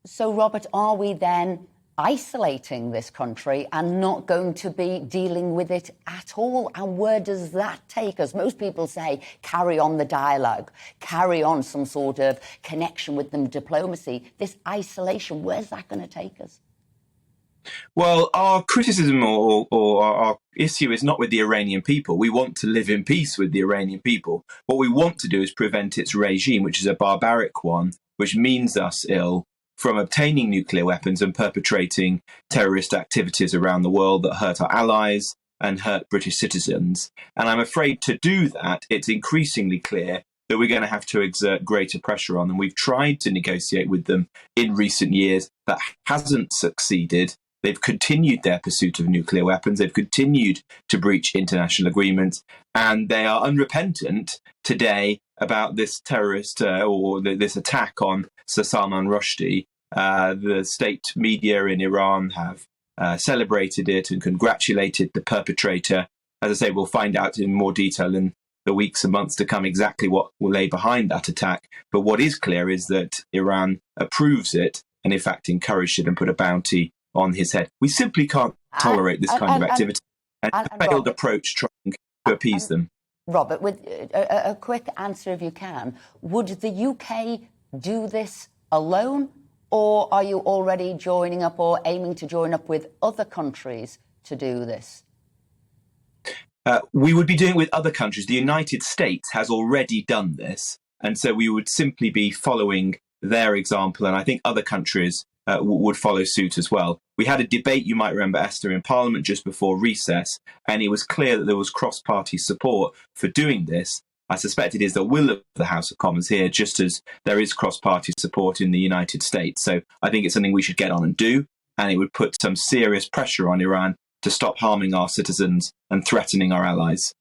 So, Robert, are we then isolating this country and not going to be dealing with it at all? And where does that take us? Most people say carry on the dialogue, carry on some sort of connection with them, diplomacy. This isolation, where's that going to take us? Well, our criticism or our issue is not with the Iranian people. We want to live in peace with the Iranian people. What we want to do is prevent its regime, which is a barbaric one, which means us ill, from obtaining nuclear weapons and perpetrating terrorist activities around the world that hurt our allies and hurt British citizens. And I'm afraid to do that, it's increasingly clear that we're going to have to exert greater pressure on them. We've tried to negotiate with them in recent years. That hasn't succeeded. They've continued their pursuit of nuclear weapons. They've continued to breach international agreements. And they are unrepentant today about this terrorist this attack on Sir Salman Rushdie. The state media in Iran have celebrated it and congratulated the perpetrator. As I say, we'll find out in more detail in the weeks and months to come exactly what will lay behind that attack. But what is clear is that Iran approves it and, in fact, encouraged it and put a bounty on his head. We simply can't tolerate this kind of activity and a failed approach trying to appease them. Robert, with a quick answer if you can, would the UK do this alone, or are you already joining up or aiming to join up with other countries to do this? We would be doing it with other countries. The United States has already done this, and so we would simply be following their example, and I think other countries would follow suit as well. We had a debate, you might remember, Esther, in Parliament just before recess, and it was clear that there was cross-party support for doing this. I suspect it is the will of the House of Commons here, just as there is cross-party support in the United States. So I think it's something we should get on and do, and it would put some serious pressure on Iran to stop harming our citizens and threatening our allies.